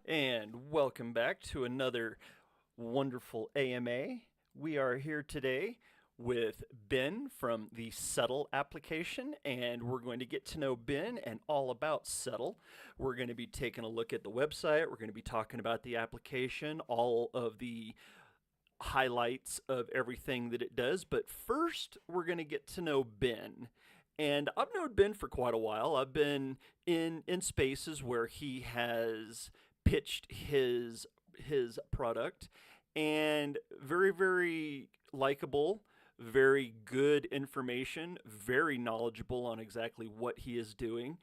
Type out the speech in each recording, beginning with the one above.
And welcome back to another wonderful AMA. We are here today with Ben from the SEDL application, and we're going to get to know Ben and all about SEDL. We're going to be taking a look at the website. We're going to be talking about the application, all of the highlights of everything that it does. But first, we're going to get to know Ben. And I've known Ben for quite a while. I've been in spaces where he has pitched his product, and very likable, very good information, very knowledgeable on exactly what he is doing.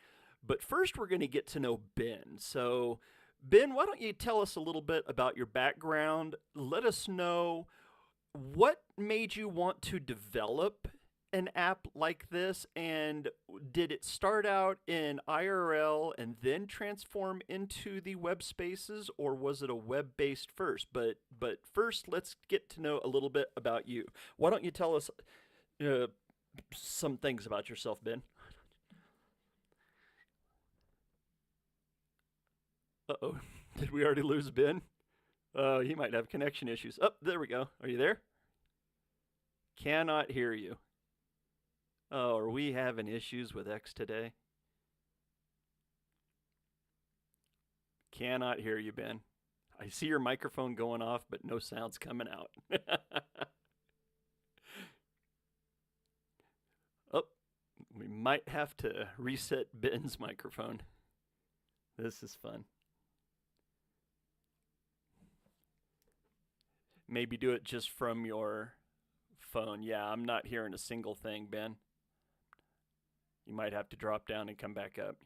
But first we're going to get to know Ben. So Ben, why don't you tell us a little bit about your background? Let us know what made you want to develop an app like this, and did it start out in IRL and then transform into the web spaces, or was it a web-based first? But first, let's get to know a little bit about you. Why don't you tell us uh, some things about yourself, Ben? Uh-oh. Did we already lose Ben? Oh, he might have connection issues. Oh, there we go. Are you there? Cannot hear you. Oh, are we having issues with X today? Cannot hear you, Ben. I see your microphone going off, but no sounds coming out. Oh, we might have to reset Ben's microphone. This is fun. Maybe do it just from your phone. Yeah, I'm not hearing a single thing, Ben. You might have to drop down and come back up.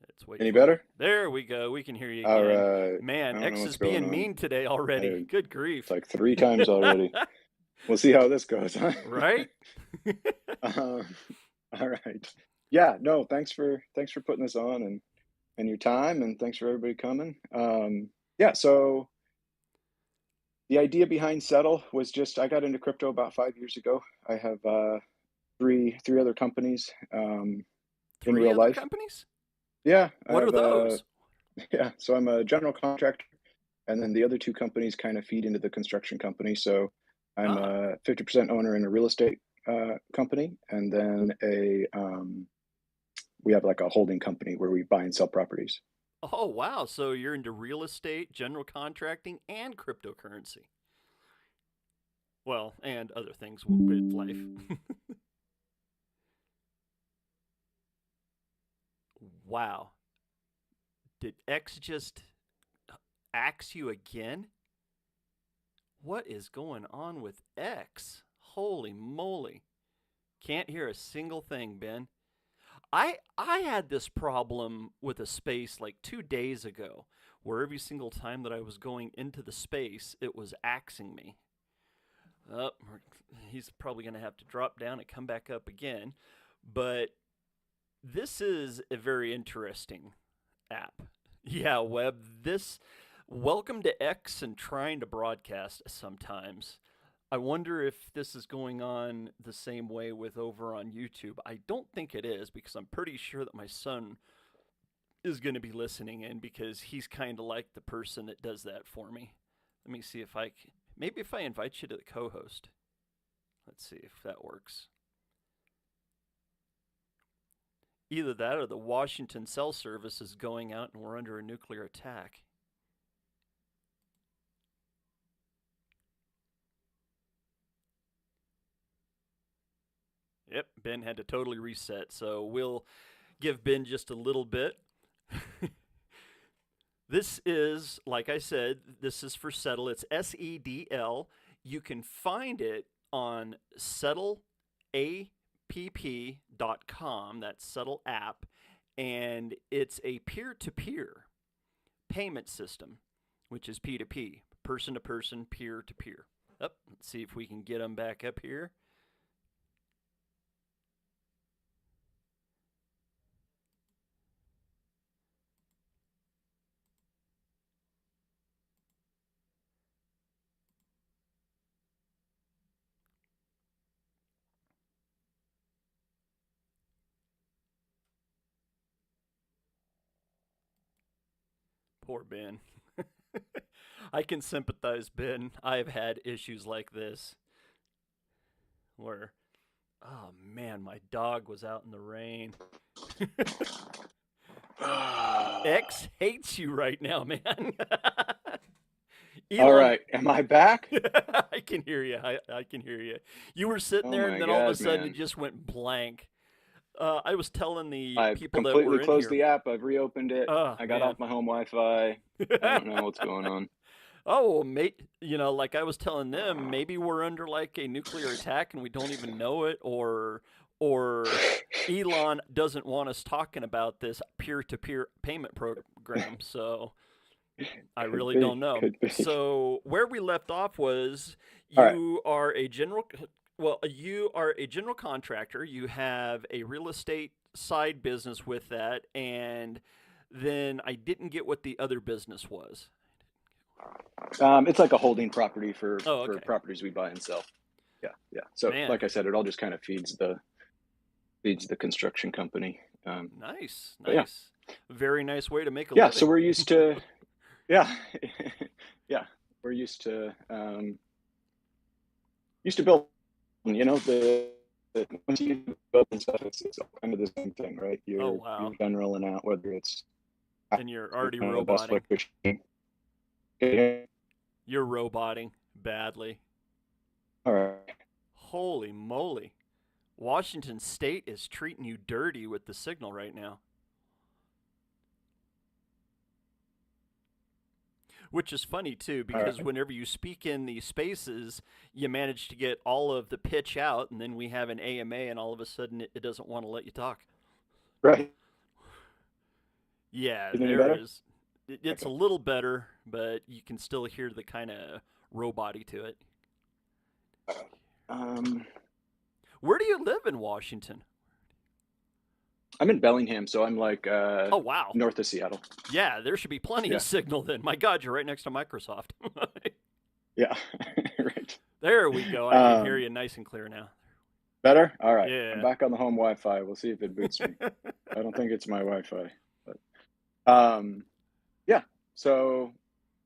Let's wait Any for you. better? There we go. We can hear you All again. right. I Man, don't know X is what's going being on. mean today already. Good It's grief. like 3 times already. We'll see how this goes, huh? Right? Um, all right. Yeah, no, thanks for putting this on and your time, and thanks for everybody coming. Yeah, so the idea behind Settle was just I got into crypto about 5 years ago. I have three other companies in Three real other life. companies? Yeah, I What are have those? yeah, so I'm a general contractor, and then the other two companies kind of feed into the construction company. So I'm Ah. a 50% owner in a real estate company, and then we have like a holding company where we buy and sell properties. Oh, wow. So you're into real estate, general contracting, and cryptocurrency. Well, and other things with life. Wow. Did X just axe you again? What is going on with X? Holy moly. Can't hear a single thing, Ben. I had this problem with a space like 2 days ago, where every single time that I was going into the space, it was axing me. Oh, he's probably going to have to drop down and come back up again. But this is a very interesting app. Yeah, web. This welcome to X and trying to broadcast sometimes. I wonder if this is going on the same way with over on YouTube. I don't think it is, because I'm pretty sure that my son is going to be listening in, because he's kind of like the person that does that for me. Let me see if maybe if I invite you to the co-host. Let's see if that works. Either that or the Washington cell service is going out and we're under a nuclear attack. Yep, Ben had to totally reset, so we'll give Ben just a little bit. This is, like I said, this is for SEDL. It's SEDL. You can find it on SEDLApp.com. That's SEDL App. And it's a peer-to-peer payment system, which is P2P, person to person, peer to peer. Let's see if we can get them back up here. Poor Ben. I can sympathize, Ben. I've had issues like this where, oh man, my dog was out in the rain. X hates you right now, man. All Elon, right, am I back? I can hear you. I can hear you. You were sitting Oh there, and my then all of a God, sudden it man. just went blank. I was telling the I've people that completely were in closed here. the app. I've reopened it. Oh I got man. off my home Wi-Fi. I don't know what's going on. Oh, well, mate, like I was telling them, maybe we're under like a nuclear attack and we don't even know it, or Elon doesn't want us talking about this peer-to-peer payment program. So I Could really be, don't know. could be. So where we left off was All right. you are a general contractor. You have a real estate side business with that, and then I didn't get what the other business was. It's like a holding property for Oh, okay. properties we buy and sell. Yeah, yeah. So Man, like I said, it all just kind of feeds the construction company. nice, But yeah, nice. Very nice way to make a yeah. So living. we're used to, yeah, yeah. We're used to build. Once you build and stuff, it's all kind of the same thing, right? Oh, You're wow. generaling out whether it's And you're already the best roboting. electrician. Okay. You're roboting badly. All right. Holy moly. Washington State is treating you dirty with the signal right now. Which is funny too, All because right. whenever you speak in these spaces, you manage to get all of the pitch out, and then we have an AMA, and all of a sudden it doesn't want to let you talk. Right. Yeah, Is it any there better? is. It's a Okay. little better, but you can still hear the kind of roboty to it. Um, Where do you live in Washington? I'm in Bellingham, so I'm like Oh, wow. north of Seattle. Yeah, there should be plenty of Yeah. signal then. My God, you're right next to Microsoft. Yeah. Right. There we go. I can hear Um, you nice and clear now. Better? All right. I'm Yeah. back on the home Wi-Fi. We'll see if it boots me. I don't think it's my Wi-Fi, but yeah. So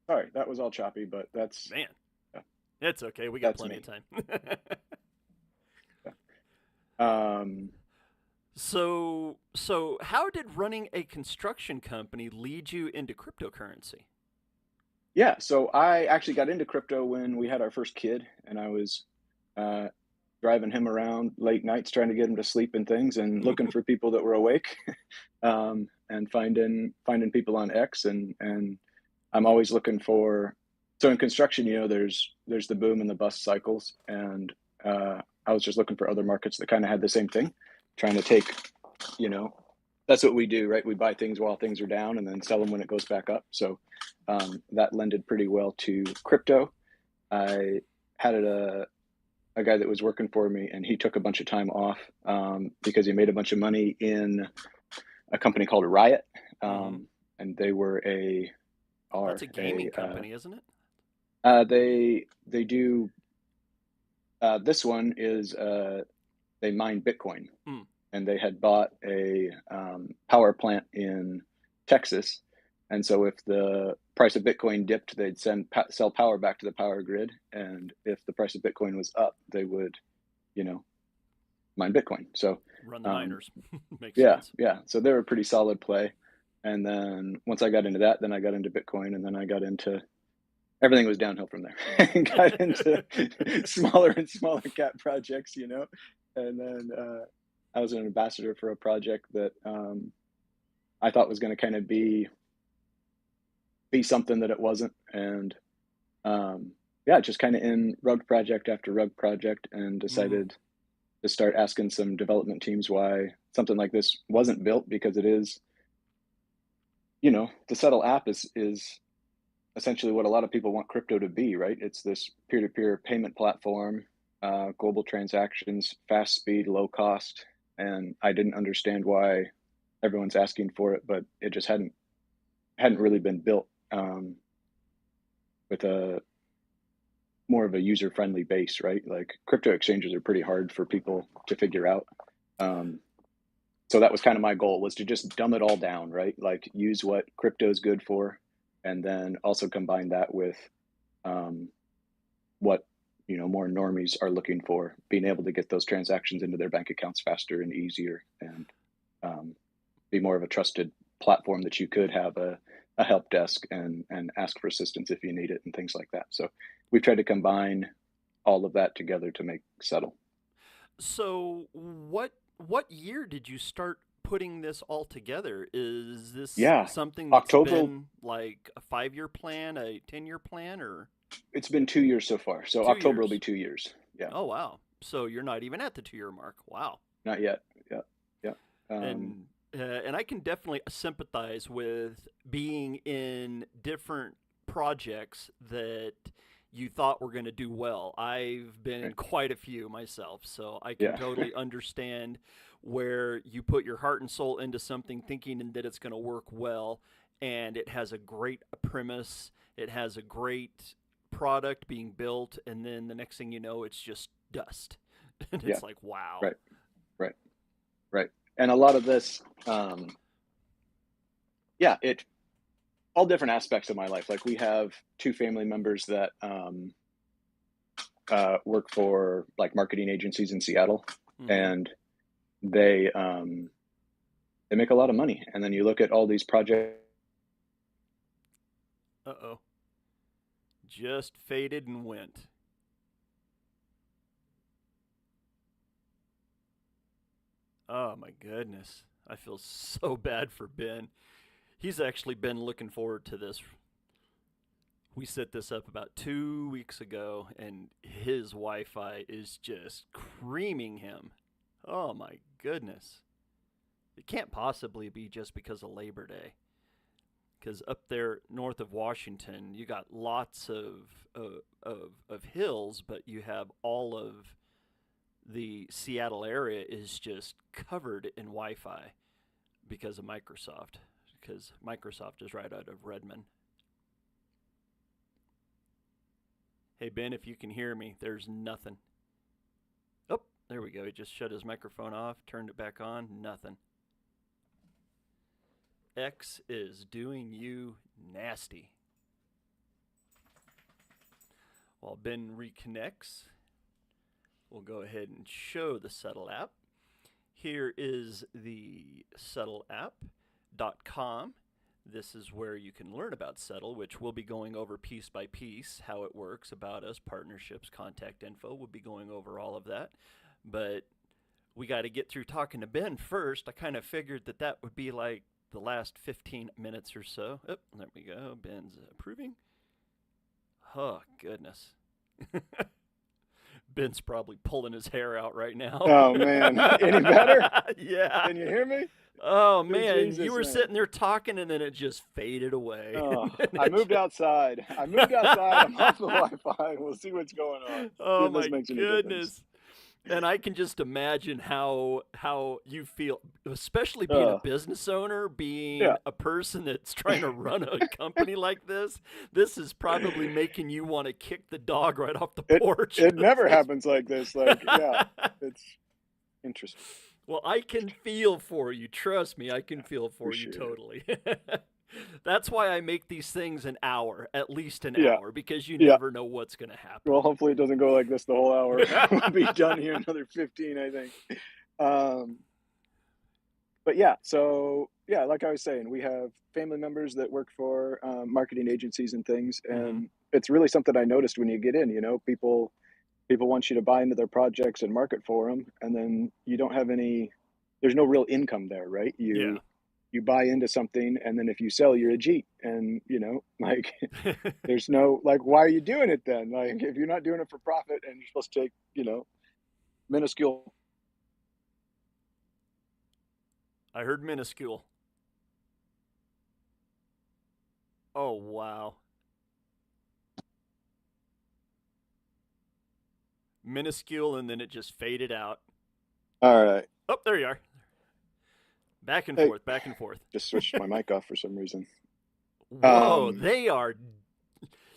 sorry, that was all choppy, but Man, yeah, it's okay. We got that's plenty of me. time. Yeah. Um, So how did running a construction company lead you into cryptocurrency? yeah. So I actually got into crypto when we had our first kid, and I was uh, driving him around late nights trying to get him to sleep and things, and looking for people that were awake, and finding people on X, and I'm always looking for. So in construction, there's the boom and the bust cycles, and I was just looking for other markets that kind of had the same thing, trying to take, you know, that's what we do, right? We buy things while things are down and then sell them when it goes back up. So that lended pretty well to crypto. I had a guy that was working for me, and he took a bunch of time off because he made a bunch of money in a company called Riot, Hmm. and they were That's a gaming company, isn't it? they do this one is they mine Bitcoin, Hmm. and they had bought a power plant in Texas. And so if the price of Bitcoin dipped, they'd sell power back to the power grid. And if the price of Bitcoin was up, they would, you know, mine Bitcoin. So Run the um, miners. Makes yeah, sense. yeah. So they were a pretty solid play. And then once I got into that, then I got into Bitcoin, and then I got into everything was downhill from there. And got into smaller and smaller cap projects, and then I was an ambassador for a project that I thought was going to kind of be something that it wasn't, and yeah, just kind of in rug project after rug project, and Hmm. decided to start asking some development teams why something like this wasn't built, because it is, the SEDL app is essentially what a lot of people want crypto to be, right? It's this peer-to-peer payment platform, global transactions, fast speed, low cost, and I didn't understand why everyone's asking for it, but it just hadn't really been built with a more of a user-friendly base, right? Like crypto exchanges are pretty hard for people to figure out. Um, so that was kind of my goal, was to just dumb it all down, right? Like use what crypto is good for, and then also combine that with what more normies are looking for, being able to get those transactions into their bank accounts faster and easier, and be more of a trusted platform that you could have a help desk and ask for assistance if you need it and things like that. So we've tried to combine all of that together to make Settle. So what year did you start putting this all together? Is this Yeah, something that's October. been like a 5-year plan, a 10-year plan, or It's been 2 years so far. So two October will be years? 2 years. Yeah, Oh wow. So you're not even at the 2-year mark. Wow. not yet. Yeah, yeah. Um, And I can definitely sympathize with being in different projects that you thought were going to do well. I've been in right. quite a few myself, so I can Yeah, totally understand where you put your heart and soul into something thinking that it's going to work well, and it has a great premise, it has a great product being built, and then the next thing you know, it's just dust. And yeah. it's like, wow. Right, right, right. And a lot of this, yeah, it all different aspects of my life. Like we have two family members that work for like marketing agencies in Seattle, Mm-hmm. and they they make a lot of money. And then you look at all these projects. Uh-oh. Just faded and went. Oh my goodness. I feel so bad for Ben. He's actually been looking forward to this. We set this up about 2 weeks ago, and his Wi Fi is just creaming him. Oh my goodness. It can't possibly be just because of Labor Day. Because up there north of Washington, you got lots of hills, but you have all of the Seattle area is just covered in Wi-Fi because of Microsoft. Because Microsoft is right out of Redmond. Hey Ben, if you can hear me, there's nothing. Oh, there we go. He just shut his microphone off, turned it back on. Nothing. X is doing you nasty. While Ben reconnects, we'll go ahead and show the SEDL app. Here is the SEDLApp.com. This is where you can learn about SEDL, which we'll be going over piece by piece, how it works, about us, partnerships, contact info. We'll be going over all of that. But we got to get through talking to Ben first. I kind of figured that that would be like the last 15 minutes or so. Oh, there we go. Ben's approving. Oh, goodness. Ben's probably pulling his hair out right now. Oh man, any better? Yeah. Can you hear me? Oh Sweet man, you Jesus, were man. sitting there talking and then it just faded away. Oh, And I it moved just- outside. I moved outside. I'm off the Wi-Fi. We'll see what's going on. See oh if this my makes any difference. goodness. And I can just imagine how you feel, especially being a Oh, business owner, being yeah. a person that's trying to run a company like this. This is probably making you want to kick the dog right off the It porch. it never happens like this. Like, yeah, it's interesting. Well, I can feel for you. Trust me, I can feel for you Appreciate it. totally. That's why I make these things an hour, at least an Yeah, hour, because you yeah. never know what's going to happen. Well, hopefully it doesn't go like this the whole hour. We'll be done here in another 15, I think. Um, but yeah, so yeah, like I was saying, we have family members that work for marketing agencies and things, Hmm. and it's really something I noticed when you get in. People want you to buy into their projects and market for them, and then you don't have any. There's no real income there, right? Yeah. You buy into something, and then if you sell, you're a Jeep, and like there's no like, why are you doing it then? Like if you're not doing it for profit, and you're supposed to take minuscule. I heard minuscule. Oh, wow. Minuscule, and then it just faded out. All right, Oh, there you are. Back and hey, forth, back and forth. just switched my mic off for some reason. Whoa, Um, they are.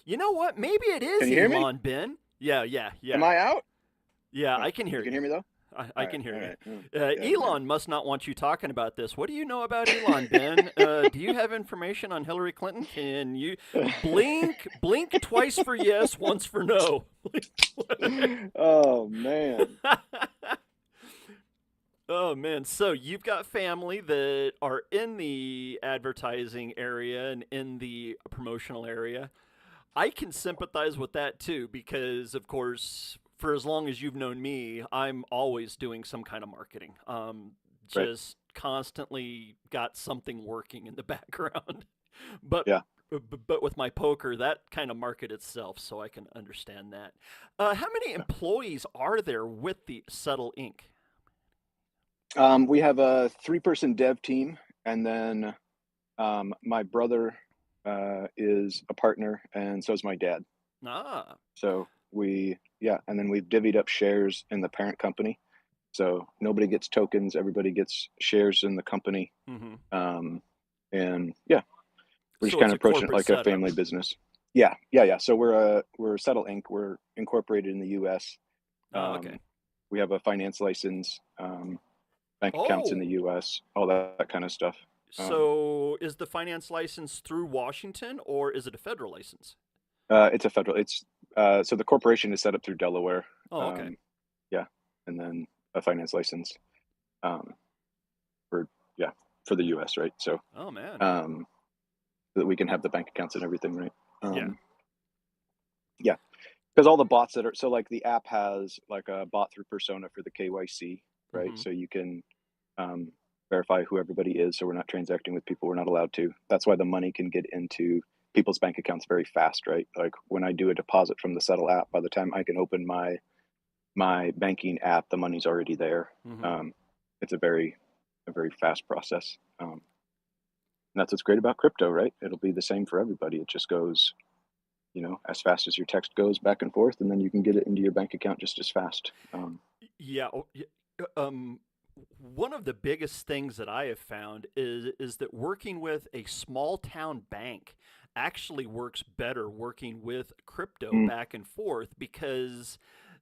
You know what? Maybe it can is you hear me? Elon, Ben. Yeah, yeah, Am yeah. I out? Yeah, Oh, I can you hear can you. hear me though. I can hear All you. right. Yeah, yeah. Elon must not want you talking about this. What do you know about Elon, Ben? Do you have information on Hillary Clinton? Can you blink twice for yes, once for no? Oh man. Oh man, so you've got family that are in the advertising area and in the promotional area. I can sympathize with that too because, of course, for as long as you've known me, I'm always doing some kind of marketing. Right. Just constantly got something working in the background. but Yeah. but with my poker, that kind of market itself, so I can understand that. How many employees are there with the Settle Inc? We have a 3-person dev team, and then my brother is a partner, and so is my dad. Ah, So yeah, and then we've divvied up shares in the parent company. So nobody gets tokens, everybody gets shares in the company. mm-hmm. And yeah, we're just So kind it's of a approaching it corporate like a setup. family business. Yeah. So we're Settle Inc. We're incorporated in the U.S. Oh, okay. We have a finance license, bank accounts in Oh, the U.S., all that kind of stuff. Um, so is the finance license through Washington or is it a federal license? it's a federal. It's so the corporation is set up through Delaware. Oh, okay. Um, yeah, and then a finance license um, for yeah for the U.S. Right. So Oh man. um, that we can have the bank accounts and everything. Right. Yeah. Yeah, because all the bots that are so like the app has like a bot through persona for the KYC. Right. Mm-hmm. So you can um, verify who everybody is. So we're not transacting with people we're not allowed to. That's why the money can get into people's bank accounts very fast, right? Like when I do a deposit from the SEDL app, by the time I can open my banking app, the money's already there. Mm-hmm. Um, it's a very fast process. And that's what's great about crypto, right? It'll be the same for everybody. It just goes, as fast as your text goes back and forth, and then you can get it into your bank account just as fast. Yeah. Um, one of the biggest things that I have found is that working with a small town bank actually works better working with crypto Mm, back and forth because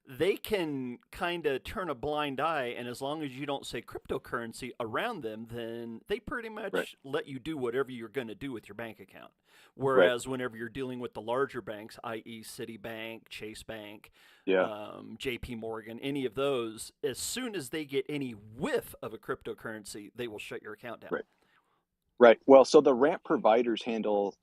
they can kind of turn a blind eye, and as long as you don't say cryptocurrency around them, then they pretty right, much let you do whatever you're going to do with your bank account. right, Whereas whenever you're dealing with the larger banks, i.e., Citibank, Chase Bank, yeah, JP Morgan, any of those, as soon as they get any whiff of a cryptocurrency, they will shut your account down. right. Right. Well, so the ramp providers handle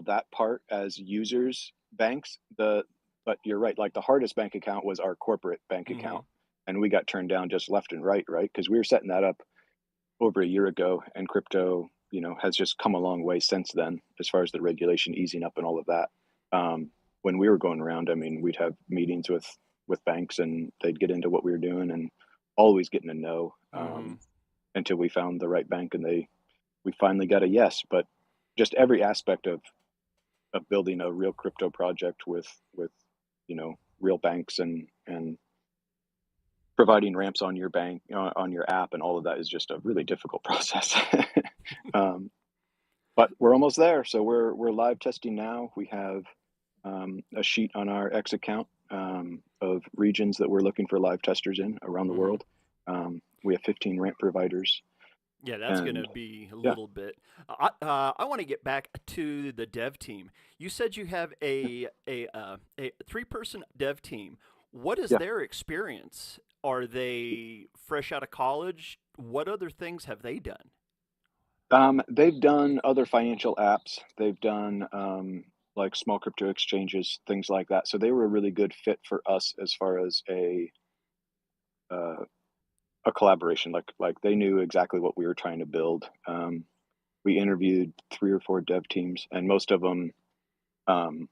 that part as users, banks. But you're right. Like the hardest bank account was our corporate bank Mm-hmm. account, and we got turned down just left and right? Because we were setting that up over a year ago, and crypto, has just come a long way since then, as far as the regulation easing up and all of that. When we were going around, I mean, we'd have meetings with banks, and they'd get into what we were doing, and always getting a no Mm-hmm. until we found the right bank, and we finally got a yes. But just every aspect of building a real crypto project with real banks and providing ramps on your bank on your app and all of that is just a really difficult process. um, but we're almost there, so we're live testing now. We have a sheet on our X account of regions that we're looking for live testers in around the Mm-hmm. world. We have 15 ramp providers, Yeah, that's going to and be a yeah, little bit. I want to get back to the dev team. You said you have a 3-person dev team. What is yeah. their experience? Are they fresh out of college? What other things have they done? They've done other financial apps. They've done like small crypto exchanges, things like that. So they were a really good fit for us as far as uh, a collaboration. Like they knew exactly what we were trying to build. We interviewed 3 or 4 dev teams, and most of them um,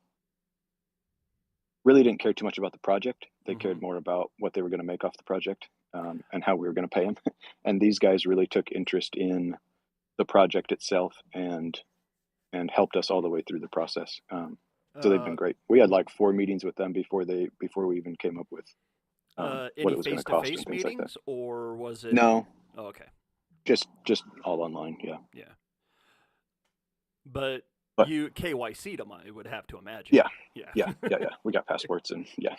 really didn't care too much about the project. They Mm-hmm. cared more about what they were going to make off the project and how we were going to pay them. And these guys really took interest in the project itself and helped us all the way through the process. So they've been Uh, great. We had like 4 meetings with them before we even came up with what any it was going to cost and face-to-face things like that. meetings, or was it? No, Oh, okay, just all online. Yeah. yeah. But But You KYC'd them, I would have to imagine. yeah, Yeah. yeah. We got passports and yeah,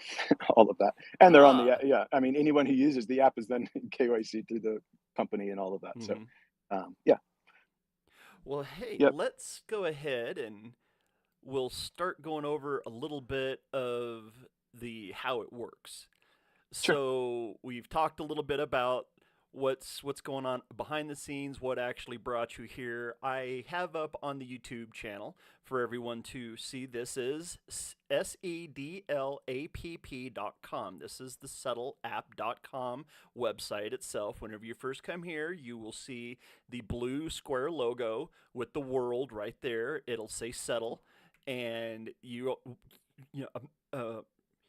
all of that. And they're on the Ah. yeah. I mean, anyone who uses the app is then KYC through the company and all of that. So, Mm-hmm. yeah, Well, hey, yep, let's go ahead and we'll start going over a little bit of the how it works. sure, So we've talked a little bit about what's going on behind the scenes, what actually brought you here. I have up on the YouTube channel for everyone to see. This is SEDLAPP.com. This is the SEDLApp.com website itself. Whenever you first come here, you will see the blue square logo with the world right there. It'll say Settle, and you know,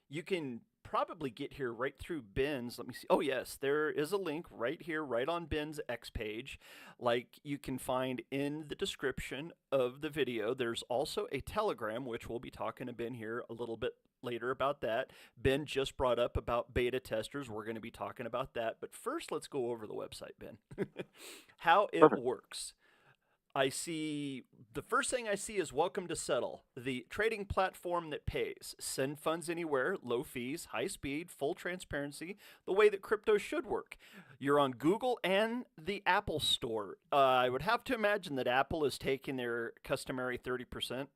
you can probably get here right through Ben's. Let me see. Oh, yes, there is a link right here, right on Ben's X page, like you can find in the description of the video. There's also a Telegram, which we'll be talking to Ben here a little bit later about that. Ben just brought up about beta testers. We're going to be talking about that. But first, let's go over the website, Ben. How it perfect. works. I see the first thing I see is Welcome to Settle, the trading platform that pays. Send funds anywhere, low fees, high speed, full transparency, the way that crypto should work. You're on Google and the Apple Store. I would have to imagine that Apple is taking their customary 30%.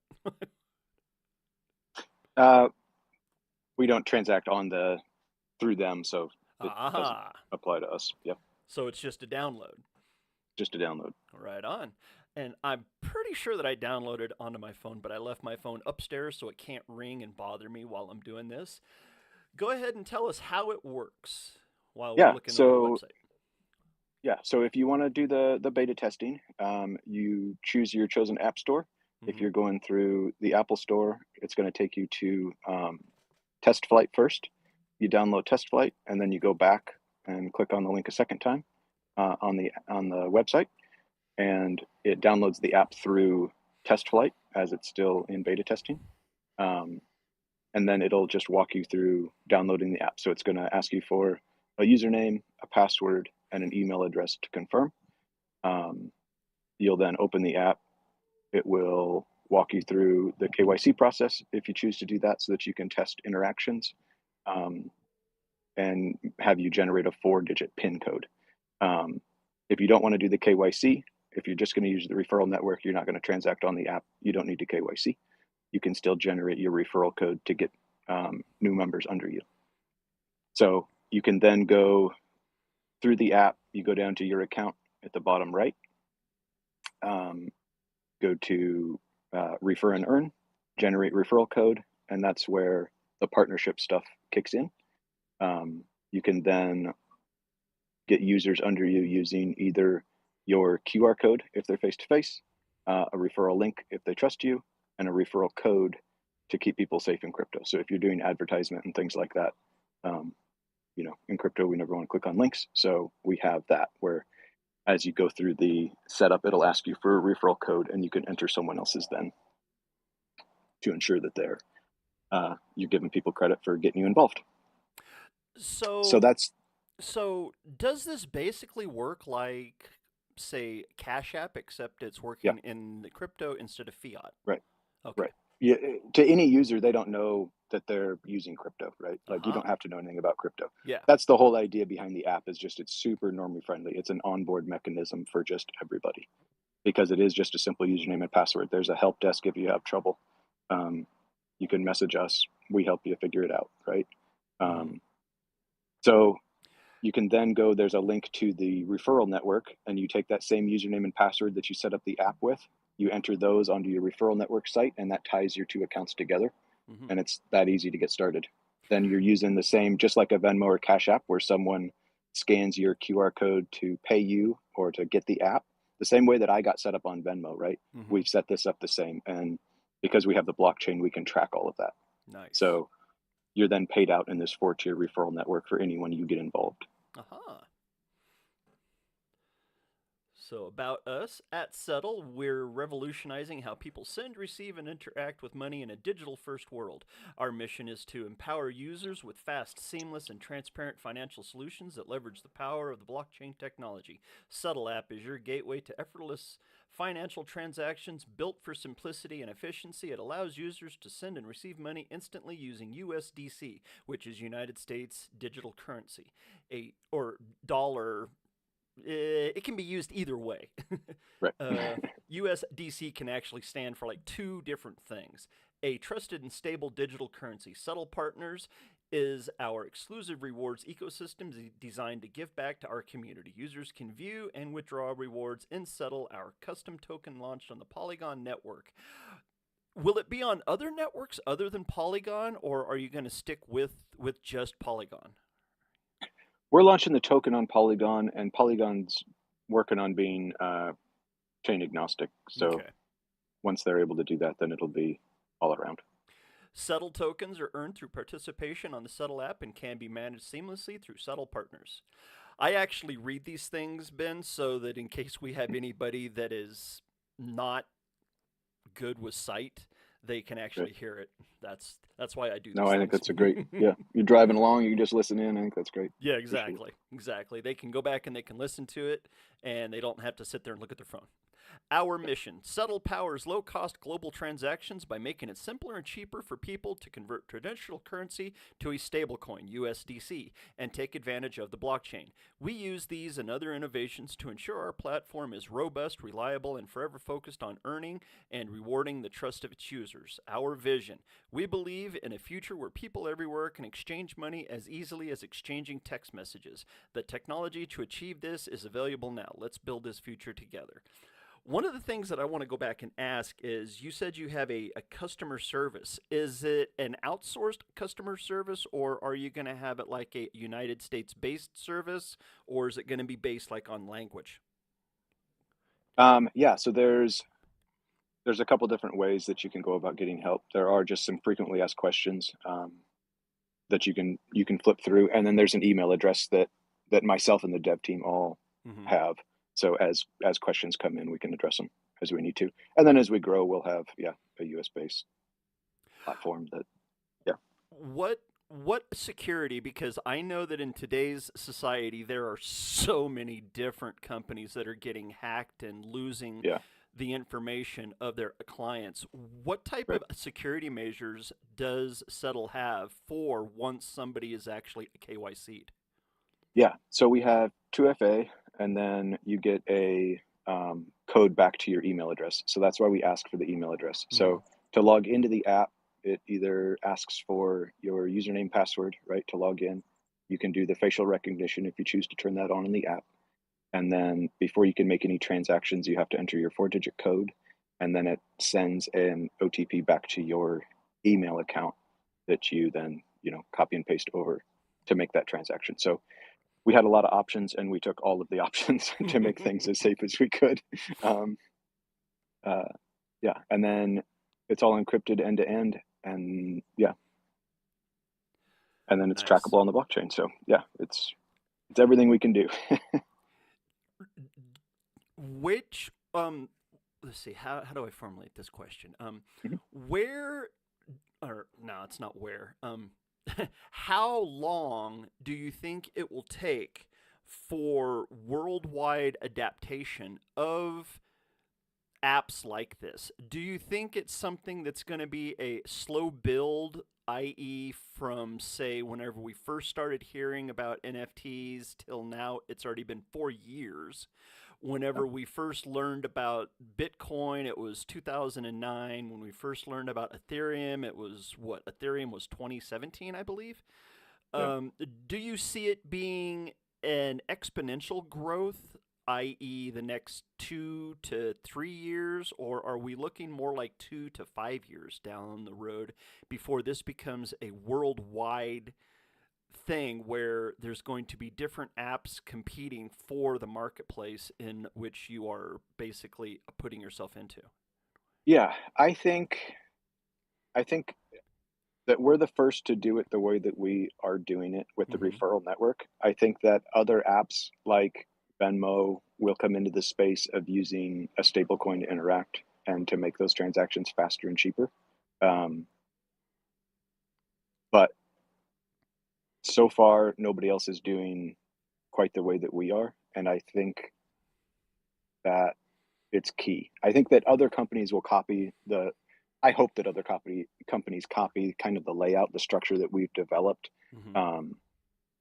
Uh, we don't transact through them, so it doesn't Aha. apply to us. Yep, So it's just a download. just a download. Right on. And I'm pretty sure that I downloaded onto my phone, but I left my phone upstairs so it can't ring and bother me while I'm doing this. Go ahead and tell us how it works while we're Yeah, looking over the so website. yeah, so if you want to do the beta testing, you choose your chosen app store. If Mm-hmm. you're going through the Apple Store, it's going to take you to Test Flight first. You download Test Flight, and then you go back and click on the link a second time on the website, and it downloads the app through Test Flight as it's still in beta testing. And then it'll just walk you through downloading the app. So it's going to ask you for a username, a password, and an email address to confirm. You'll then open the app. It will walk you through the KYC process if you choose to do that, so that you can test interactions and have you generate a 4-digit PIN code. If you don't want to do the KYC, if you're just going to use the referral network, you're not going to transact on the app, you don't need to KYC. You can still generate your referral code to get new members under you. So you can then go through the app, you go down to your account at the bottom right, go to refer and earn, generate referral code, and that's where the partnership stuff kicks in. You can then get users under you using either your QR code if they're face-to-face, a referral link if they trust you, and a referral code to keep people safe in crypto. So if you're doing advertisement and things like that, in crypto, we never want to click on links. So we have that where as you go through the setup, it'll ask you for a referral code, and you can enter someone else's then to ensure that you're giving people credit for getting you involved. So So, that's so does this basically work like, say, CashApp, except it's yeah, working in the crypto instead of fiat? right. Okay. Right. Yeah, to any user, they don't know that they're using crypto, right? Like you Uh-huh. don't have to know anything about crypto. Yeah. That's the whole idea behind the app is just it's super normie friendly. It's an onboard mechanism for just everybody because it is just a simple username and password. There's a help desk if you have trouble. Um, you can message us. We help you figure it out, right? Mm-hmm. So you can then go, there's a link to the referral network, and you take that same username and password that you set up the app with. You enter those onto your referral network site, and that ties your two accounts together. Mm-hmm. And it's that easy to get started. Then you're using the same, just like a Venmo or CashApp, where someone scans your QR code to pay you or to get the app. The same way that I got set up on Venmo, right? Mm-hmm. We've set this up the same. And because we have the blockchain, we can track all of that. Nice. So you're then paid out in this 4-tier referral network for anyone you get involved. Aha. So, about us at Settle, we're revolutionizing how people send, receive, and interact with money in a digital first world. Our mission is to empower users with fast, seamless, and transparent financial solutions that leverage the power of the blockchain technology. Settle App is your gateway to effortless financial transactions built for simplicity and efficiency. It allows users to send and receive money instantly using USDC, which is United States digital currency, or dollar. It can be used either way. Right. USDC can actually stand for like two different things. A trusted and stable digital currency. SEDL Partners is our exclusive rewards ecosystem designed to give back to our community. Users can view and withdraw rewards in SEDL, our custom token launched on the Polygon network. Will it be on other networks other than Polygon, or are you going to stick with just Polygon? We're launching the token on Polygon, and Polygon's working on being chain agnostic. So Okay. once they're able to do that, then it'll be all around. SEDL tokens are earned through participation on the SEDL app and can be managed seamlessly through SEDL Partners. I actually read these things, Ben, so that in case we have anybody that is not good with sight, they can actually Right. hear it. That's why I do No, these I think things. that's a great, yeah. You're driving along, you can just listen in. I think that's great. Yeah, Appreciate it. exactly. They can go back and they can listen to it, and they don't have to sit there and look at their phone. Our mission: SEDL powers low-cost global transactions by making it simpler and cheaper for people to convert traditional currency to a stablecoin, USDC, and take advantage of the blockchain. We use these and other innovations to ensure our platform is robust, reliable, and forever focused on earning and rewarding the trust of its users. Our vision: we believe in a future where people everywhere can exchange money as easily as exchanging text messages. The technology to achieve this is available now. Let's build this future together. One of the things that I want to go back and ask is, you said you have a customer service. Is it an outsourced customer service, or are you going to have it like a United States based service, or is it going to be based like on language? Yeah, so there's a couple different ways that you can go about getting help. There are just some frequently asked questions that you can flip through, and then there's an email address that myself and the dev team all Mm-hmm. have. So as questions come in, we can address them as we need to, and then as we grow, we'll have a US based platform that yeah. What security? Because I know that in today's society there are so many different companies that are getting hacked and losing Yeah, the information of their clients. What type right. of security measures does SEDL have for once somebody is actually KYC'd? Yeah, so we have 2FA, and then you get a code back to your email address. So that's why we ask for the email address. Mm-hmm. So to log into the app, it either asks for your username, password, right, to log in. You can do the facial recognition if you choose to turn that on in the app. And then before you can make any transactions, you have to enter your 4-digit code, and then it sends an OTP back to your email account that you then, copy and paste over to make that transaction. So we had a lot of options, and we took all of the options to make things as safe as we could. Um, uh, yeah, and then it's all encrypted end to end, and yeah, and then it's Nice. trackable on the blockchain. So yeah, it's everything we can do. Which let's see, how do I formulate this question? Mhm. Where or no, it's not where. How long do you think it will take for worldwide adaptation of apps like this? Do you think it's something that's going to be a slow build, i.e., from, say, whenever we first started hearing about NFTs till now, it's already been 4 years? Yeah, Whenever we first learned about Bitcoin, it was 2009. When we first learned about Ethereum, it was what? Ethereum was 2017, I believe. yeah. Um, do you see it being an exponential growth, i.e., the next 2 to 3 years, or are we looking more like 2 to 5 years down the road before this becomes a worldwide thing where there's going to be different apps competing for the marketplace in which you are basically putting yourself into? Yeah, I think that we're the first to do it the way that we are doing it with the Mm-hmm. referral network. I think that other apps like Venmo will come into the space of using a stablecoin to interact and to make those transactions faster and cheaper. Um, but so far, nobody else is doing quite the way that we are. And I think that it's key. I think that other companies will copy the I hope that other companies copy kind of the layout, the structure that we've developed, Hmm. um,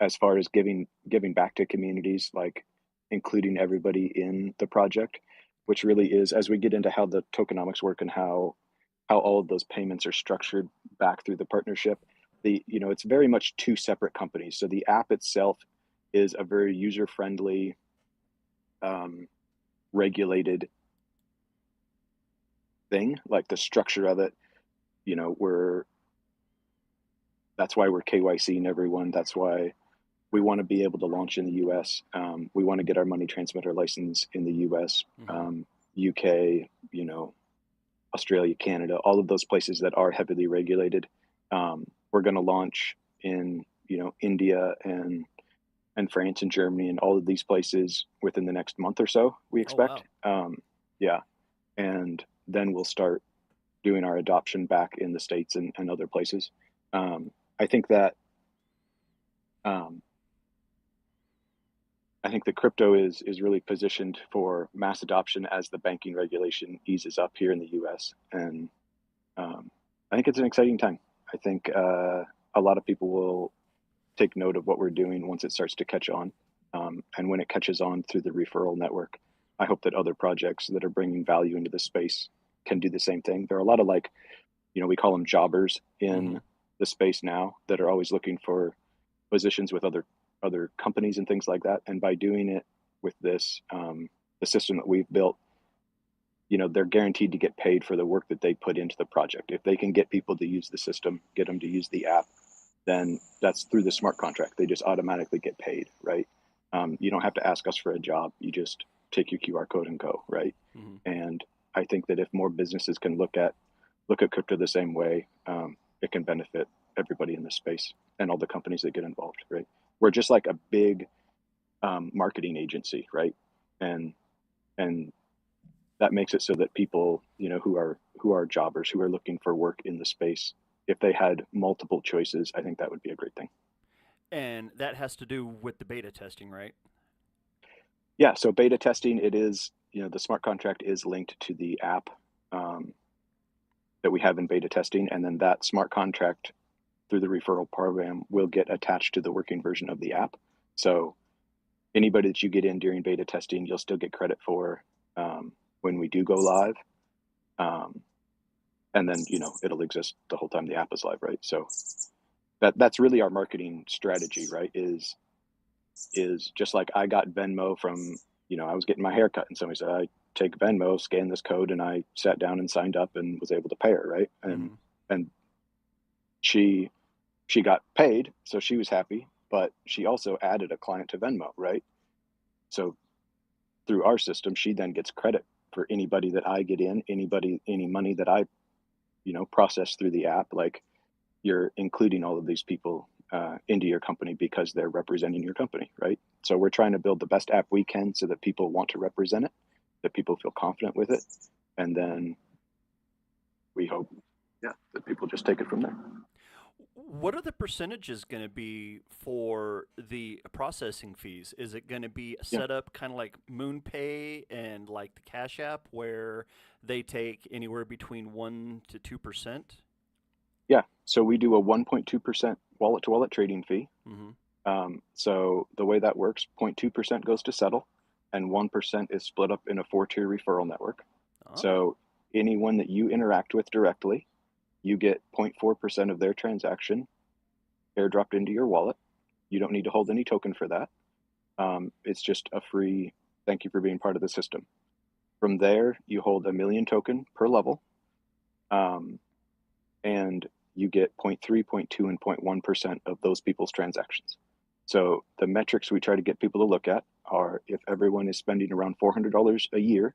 as far as giving back to communities, like including everybody in the project, which really is as we get into how the tokenomics work and how all of those payments are structured back through the partnership. It's very much two separate companies. So the app itself is a very user friendly, um, regulated thing. Like the structure of it, we're that's why we're KYCing everyone. That's why we want to be able to launch in the US. We want to get our money transmitter license in the US, Hmm. UK, Australia, Canada, all of those places that are heavily regulated. We're going to launch in, India and France and Germany and all of these places within the next month or so, we Oh, expect. wow. Yeah. And then we'll start doing our adoption back in the States and other places. I think that um, I think the crypto is really positioned for mass adoption as the banking regulation eases up here in the U.S. And um, I think it's an exciting time. I think a lot of people will take note of what we're doing once it starts to catch on. And when it catches on through the referral network, I hope that other projects that are bringing value into the space can do the same thing. There are a lot of we call them jobbers Hmm. in the space now that are always looking for positions with other companies and things like that. And by doing it with the system that we've built, they're guaranteed to get paid for the work that they put into the project. If they can get people to use the system, get them to use the app, then that's through the smart contract. They just automatically get paid, right? You don't have to ask us for a job. You just take your QR code and go, right? Hmm. And I think that if more businesses can look at crypto the same way, it can benefit everybody in this space and all the companies that get involved, right? We're just like a big marketing agency, right? And and that makes it so that people, who are jobbers, who are looking for work in the space, if they had multiple choices, I think that would be a great thing. And that has to do with the beta testing, right? Yeah. So beta testing, it is, the smart contract is linked to the app um, that we have in beta testing, and then that smart contract through the referral program will get attached to the working version of the app. So anybody that you get in during beta testing, you'll still get credit for when we do go live. Um, and then, it'll exist the whole time the app is live, right? So that's really our marketing strategy, right? Is just like I got Venmo from, I was getting my hair cut and somebody said, I take Venmo, scan this code, and I sat down and signed up and was able to pay her, right? And Hmm. and she she got paid, so she was happy, but she also added a client to Venmo, right? So through our system, she then gets credit for anybody that I get in, any money that I, process through the app. Like you're including all of these people into your company because they're representing your company, right? So we're trying to build the best app we can so that people want to represent it, that people feel confident with it, and then we hope, yeah, that people just take it from there. What are the percentages going to be for the processing fees? Is it going to be Yeah, set up kind of like MoonPay and like the Cash App where they take anywhere between 1 to 2%? yeah. So we do a 1.2% wallet to wallet trading fee. Hmm. So the way that works, 0.2% goes to settle, and 1% is split up in a four-tier referral network. Oh. So anyone that you interact with directly, you get 0.4% of their transaction airdropped into your wallet. You don't need to hold any token for that. It's just a free thank you for being part of the system. From there, you hold 1 million token per level, um, and you get zero point 0.3, zero point 0.2, and 0.1% of those people's transactions. So the metrics we try to get people to look at are if everyone is spending around $400 a year,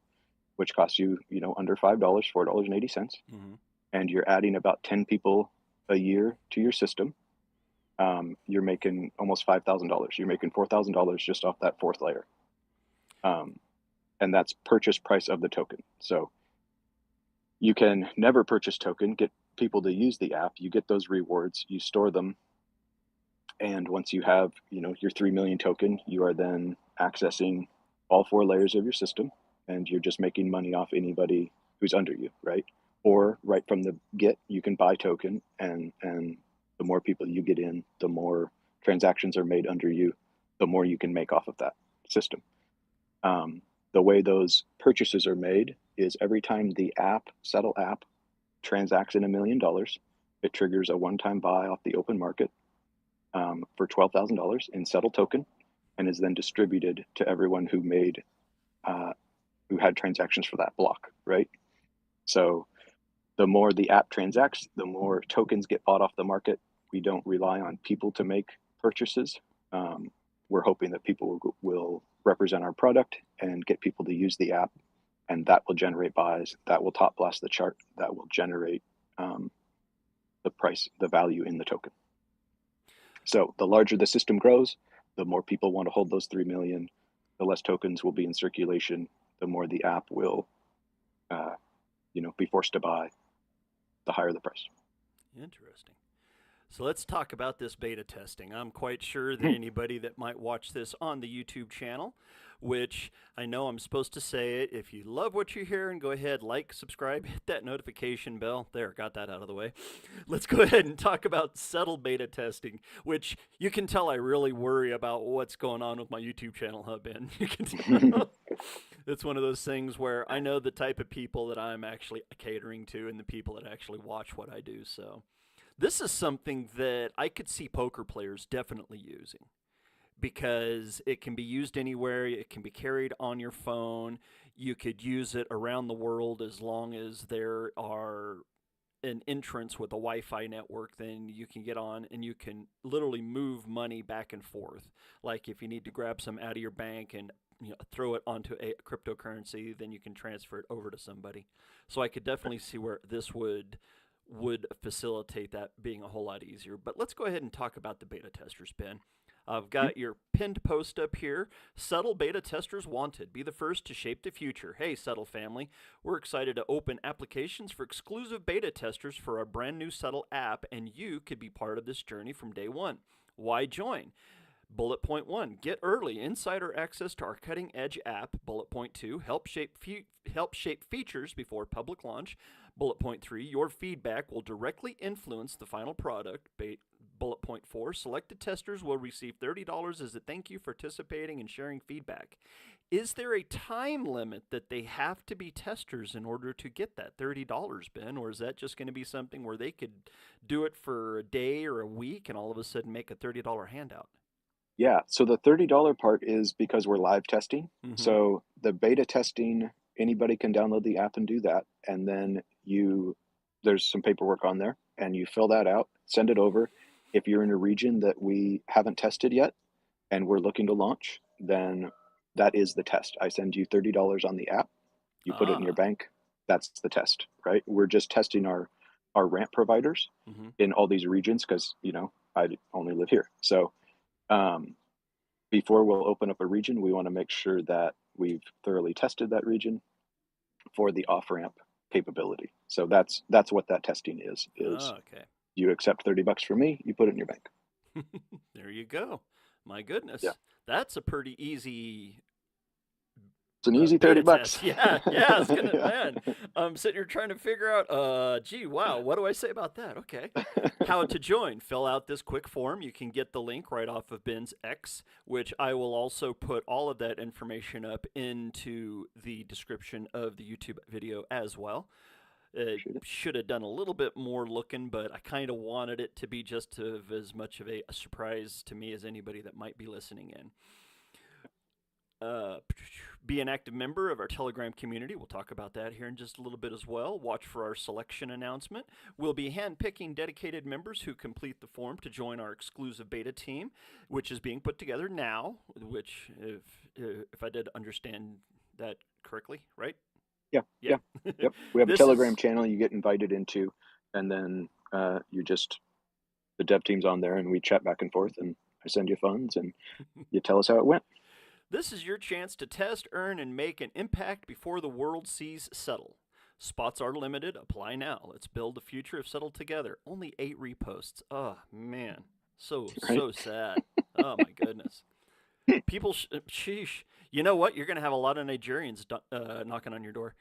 which costs you, under $5, $4.80, Hmm. and you're adding about 10 people a year to your system, you're making almost $5,000. You're making $4,000 just off that fourth layer. Um, and that's purchase price of the token. So you can never purchase token, get people to use the app, you get those rewards, you store them, and once you have, your 3 million token, you are then accessing all four layers of your system. and you're just making money off anybody who's under you, right? Or right from the get, you can buy token, and the more people you get in, the more transactions are made under you, the more you can make off of that system. The way those purchases are made is every time the SEDL app transacts in $1 million, it triggers a one-time buy off the open market for $12,000 in SEDL token, and is then distributed to everyone who had transactions for that block, right? So the more the app transacts, the more tokens get bought off the market. We don't rely on people to make purchases. We're hoping that people will represent our product and get people to use the app, and that will generate buys, that will top blast the chart, that will generate the price, the value in the token. So the larger the system grows, the more people want to hold those 3 million, the less tokens will be in circulation, the more the app will be forced to buy, the higher the price. Interesting. So let's talk about this beta testing. I'm quite sure that anybody that might watch this on the YouTube channel, which I know I'm supposed to say it, if you love what you hear, and go ahead, like, subscribe, hit that notification bell. There, got that out of the way. Let's go ahead and talk about SEDL beta testing, which you can tell I really worry about what's going on with my YouTube channel, huh, Ben? You can tell. It's one of those things where I know the type of people that I'm actually catering to and the people that actually watch what I do, so... This is something that I could see poker players definitely using, because it can be used anywhere. It can be carried on your phone. You could use it around the world as long as there are an entrance with a Wi-Fi network. Then you can get on and you can literally move money back and forth. Like if you need to grab some out of your bank and throw it onto a cryptocurrency, then you can transfer it over to somebody. So I could definitely see where this would facilitate that being a whole lot easier. But let's go ahead and talk about the beta testers, Ben. I've got your pinned post up here. SEDL beta testers wanted. Be the first to shape the future. Hey, SEDL family. We're excited to open applications for exclusive beta testers for our brand new SEDL app, and you could be part of this journey from day one. Why join? Bullet point 1, get early insider access to our cutting-edge app. Bullet point 2, help shape features before public launch. Bullet point 3, your feedback will directly influence the final product. Bullet point 4, selected testers will receive $30 as a thank you for participating and sharing feedback. Is there a time limit that they have to be testers in order to get that $30, Ben? Or is that just going to be something where they could do it for a day or a week and all of a sudden make a $30 handout? Yeah, so the $30 part is because we're live testing. Mm-hmm. So the beta testing, anybody can download the app and do that. And then there's some paperwork on there, and you fill that out, send it over. If you're in a region that we haven't tested yet and we're looking to launch, then that is the test. I send you $30 on the app, you put it in your bank, that's the test, right? We're just testing our ramp providers in all these regions because, I only live here. So before we'll open up a region, we want to make sure that we've thoroughly tested that region for the off-ramp capability. So that's what that testing is. Okay. You accept $30 from me, you put it in your bank. There you go. My goodness. Yeah. That's a pretty easy... It's an easy $30. Yeah, I was gonna, man. I'm sitting here trying to figure out, gee, wow, what do I say about that? Okay. How to join. Fill out this quick form. You can get the link right off of Ben's X, which I will also put all of that information up into the description of the YouTube video as well. Should have done a little bit more looking, but I kind of wanted it to be just as much of a surprise to me as anybody that might be listening in. Be an active member of our Telegram community. We'll talk about that here in just a little bit as well. Watch for our selection announcement. We'll be handpicking dedicated members who complete the form to join our exclusive beta team, which is being put together now, which, if I did understand that correctly, right? Yeah. Yep. We have a Telegram channel you get invited into, and then the dev team's on there, and we chat back and forth, and I send you funds, and you tell us how it went. This is your chance to test, earn, and make an impact before the world sees SEDL. Spots are limited. Apply now. Let's build the future of SEDL together. Only 8 reposts. Oh, man. So sad. Oh, my goodness. People, sheesh. You know what? You're going to have a lot of Nigerians knocking on your door.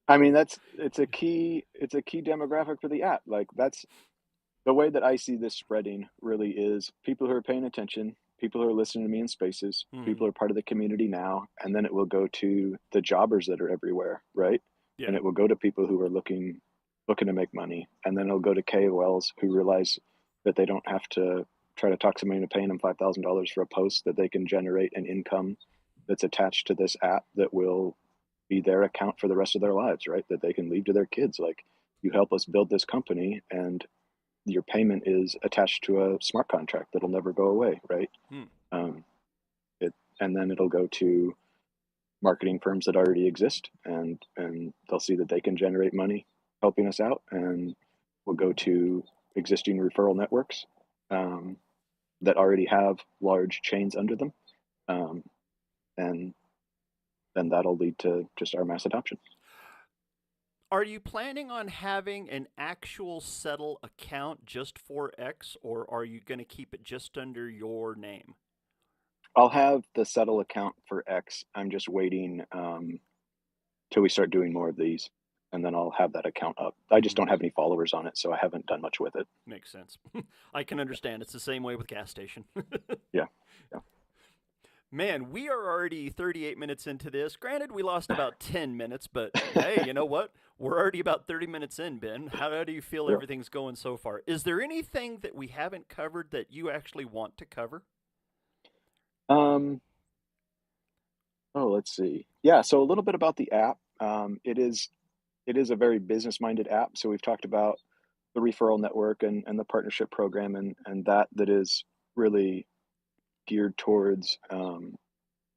I mean, it's a key demographic for the app. Like that's the way that I see this spreading really is people who are paying attention, people who are listening to me in spaces, people Hmm. who are part of the community now, and then it will go to the jobbers that are everywhere, right? Yeah. And it will go to people who are looking to make money, and then it'll go to KOLs who realize that they don't have to try to talk somebody into paying them $5,000 for a post, that they can generate an income that's attached to this app that will be their account for the rest of their lives, right? That they can leave to their kids. Like, you help us build this company, and your payment is attached to a smart contract that'll never go away, right? Hmm. Um, and then it'll go to marketing firms that already exist, and they'll see that they can generate money helping us out, and we'll go to existing referral networks um, that already have large chains under them, um, and then that'll lead to just our mass adoption. Are you planning on having an actual Settle account just for X, or are you going to keep it just under your name? I'll have the settle account for X. I'm just waiting till we start doing more of these, and then I'll have that account up. I just Hmm. don't have any followers on it, so I haven't done much with it. Makes sense. I can understand. It's the same way with gas station. Yeah, yeah, Man, we are already 38 minutes into this. Granted, we lost about 10 minutes, but hey, you know what? We're already about 30 minutes in, Ben. How do you feel yeah. everything's going so far? Is there anything that we haven't covered that you actually want to cover? Um, oh, let's see. Yeah, so a little bit about the app. It is a very business-minded app. So we've talked about the referral network and the partnership program, and that is really geared towards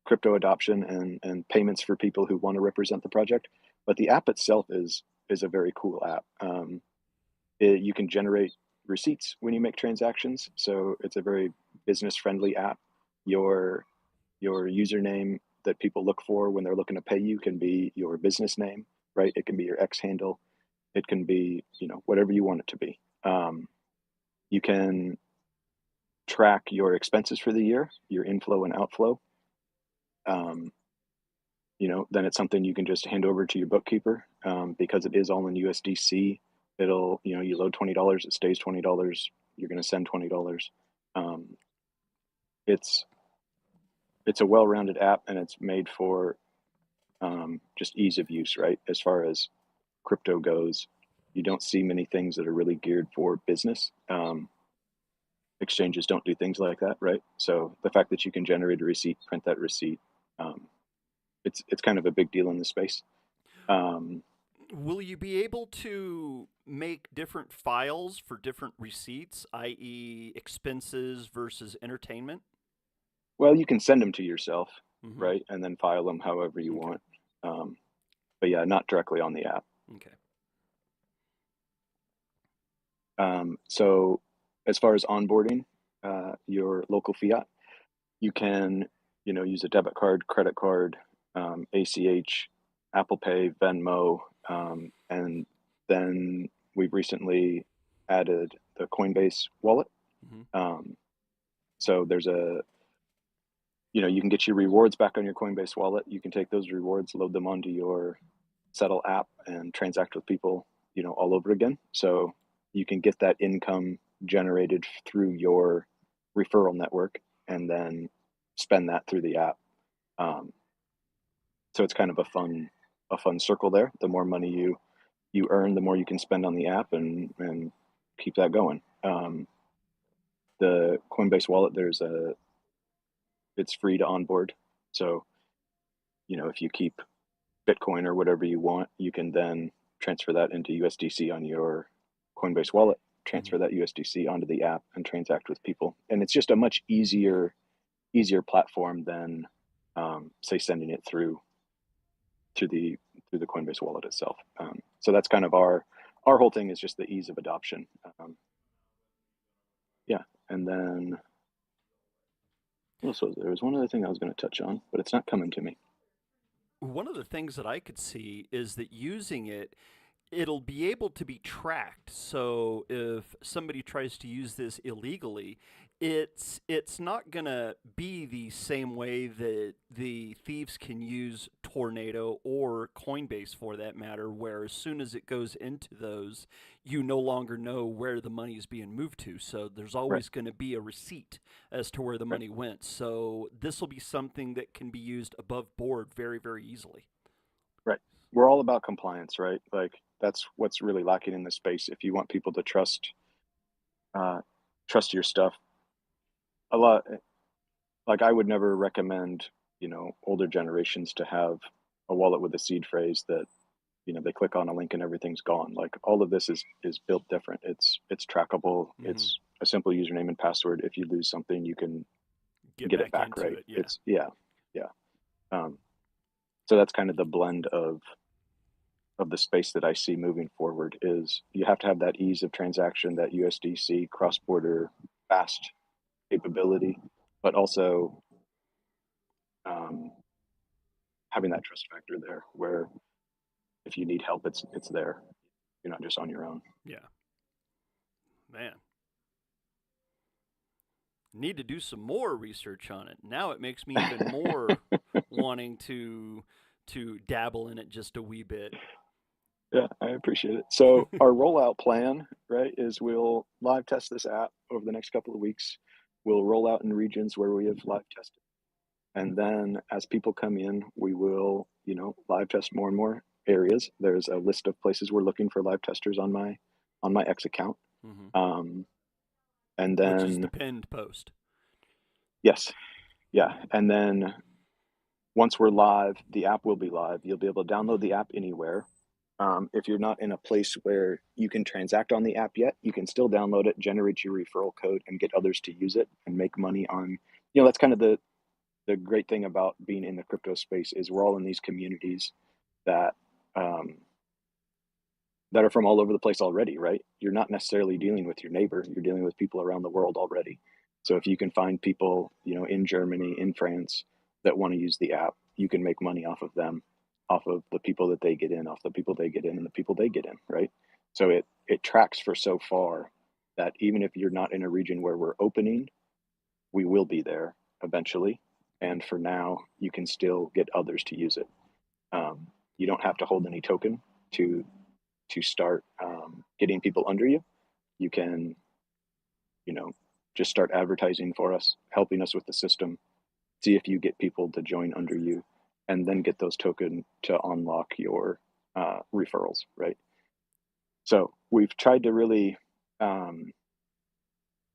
crypto adoption and payments for people who want to represent the project. But the app itself is a very cool app. You can generate receipts when you make transactions, so it's a very business friendly app. Your username that people look for when they're looking to pay you can be your business name, right? It can be your X handle. It can be, whatever you want it to be. You can track your expenses for the year, your inflow and outflow. Um, then it's something you can just hand over to your bookkeeper, because it is all in USDC. You load $20, it stays $20. You're going to send $20. Um, it's it's a well-rounded app, and it's made for just ease of use, right? As far as crypto goes, you don't see many things that are really geared for business. Exchanges don't do things like that, right? So the fact that you can generate a receipt, print that receipt, um, it's kind of a big deal in this space. Um, Will you be able to make different files for different receipts, i.e., expenses versus entertainment? well, you can send them to yourself, Mm-hmm. right, and then file them however you Okay. want. Um, but yeah, not directly on the app. Okay. So as far as onboarding your local fiat, you can, use a debit card, credit card, ACH, Apple Pay, Venmo, and then we've recently added the Coinbase wallet. Mm-hmm. Um, so you can get your rewards back on your Coinbase wallet. You can take those rewards, load them onto your SEDL app, and transact with people, all over again. So you can get that income generated through your referral network and then spend that through the app. Um, so it's kind of a fun circle there. The more money you earn, the more you can spend on the app and keep that going. The Coinbase wallet, it's free to onboard. So, if you keep Bitcoin or whatever you want, you can then transfer that into USDC on your Coinbase wallet, Mm-hmm. transfer that USDC onto the app and transact with people. And it's just a much easier platform than, say, sending it through the through the Coinbase wallet itself. So that's kind of our whole thing is just the ease of adoption. Yeah, and then also there was one other thing I was going to touch on, but it's not coming to me. One of the things that I could see is that using it, it'll be able to be tracked. So if somebody tries to use this illegally, it's not gonna be the same way that the thieves can use Tornado or Coinbase for that matter, where as soon as it goes into those, you no longer know where the money is being moved to. So there's Right, always going to be a receipt as to where the right, money went. So this will be something that can be used above board very, very easily. right. We're all about compliance, right? Like that's what's really lacking in this space. If you want people to uh, trust your stuff, a lot like I would never recommend, older generations to have a wallet with a seed phrase that, they click on a link and everything's gone. Like all of this is built different. It's trackable. Hmm. It's a simple username and password. If you lose something, you can Get get it back back, into right? it. Yeah. It's yeah, yeah. Um, so that's kind of the blend of the space that I see moving forward is you have to have that ease of transaction, that USDC cross-border fast capability, but also um, having that trust factor there where if you need help, it's there. You're not just on your own. Yeah. Man. Need to do some more research on it. Now it makes me even more wanting to dabble in it just a wee bit. Yeah, I appreciate it. So our rollout plan, right, is we'll live test this app over the next couple of weeks. We'll roll out in regions where we have live tested. And then as people come in, we will, live test more and more areas. There's a list of places we're looking for live testers on my X account. Hmm. Um, and Which is the then pinned post. yes, yeah. And then once we're live, the app will be live. You'll be able to download the app anywhere. If you're not in a place where you can transact on the app yet, you can still download it, generate your referral code, and get others to use it and make money on. That's kind of the great thing about being in the crypto space is we're all in these communities that um, that are from all over the place already, right? You're not necessarily dealing with your neighbor; you're dealing with people around the world already. So if you can find people, in Germany, in France, that want to use the app, you can make money off of them, off of the people that they get in, off the people they get in, and the people they get in, right? So it tracks for so far that even if you're not in a region where we're opening, we will be there eventually. And for now, you can still get others to use it. You don't have to hold any token to start getting people under you. You can, you know, just start advertising for us, helping us with the system, see if you get people to join under you, and then get those tokens to unlock your referrals, right? So we've tried to really, um,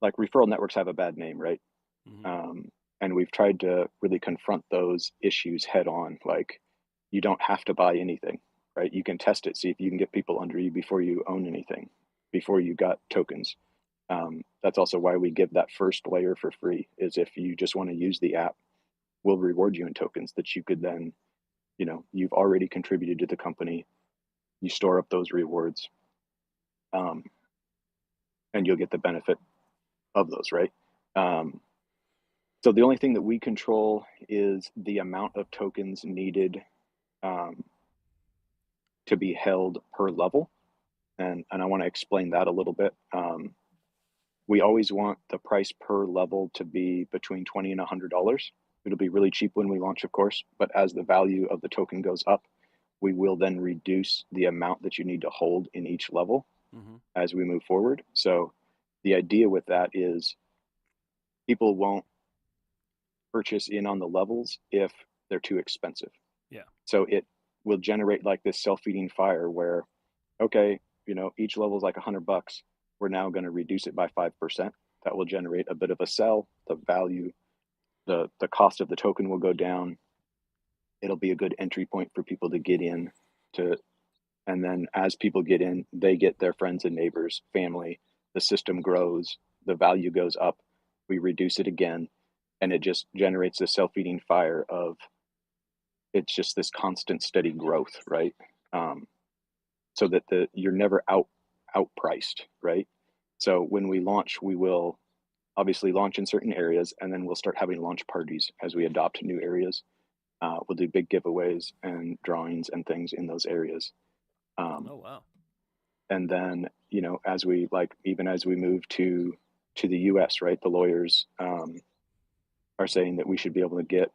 like referral networks have a bad name, right? Hmm. Um, and we've tried to really confront those issues head on. Like, you don't have to buy anything, right? You can test it, see if you can get people under you before you own anything, before you got tokens. That's also why we give that first layer for free. Is if you just want to use the app, we'll reward you in tokens that you could then, you've already contributed to the company. You store up those rewards, um, and you'll get the benefit of those, right? Um, So the only thing that we control is the amount of tokens needed um, to be held per level, and I want to explain that a little bit. We always want the price per level to be between $20 and $100. It'll be really cheap when we launch, of course, but as the value of the token goes up, we will then reduce the amount that you need to hold in each level Hmm. as we move forward. So the idea with that is people won't purchase in on the levels if they're too expensive. Yeah. So it will generate like this self-feeding fire where, okay, each level is like $100. We're now going to reduce it by 5%. That will generate a bit of a sell. The value, the cost of the token will go down. It'll be a good entry point for people to get in to, and then as people get in, they get their friends and neighbors, family. The system grows, the value goes up. We reduce it again, and it just generates a self-feeding fire of it's just this constant steady growth, right? Um, so that you're never outpriced, right? So when we launch, we will obviously launch in certain areas, and then we'll start having launch parties as we adopt new areas. We'll do big giveaways and drawings and things in those areas. Um, Oh wow. and then, as we like, even as we move to to the US, right? The lawyers are saying that we should be able to get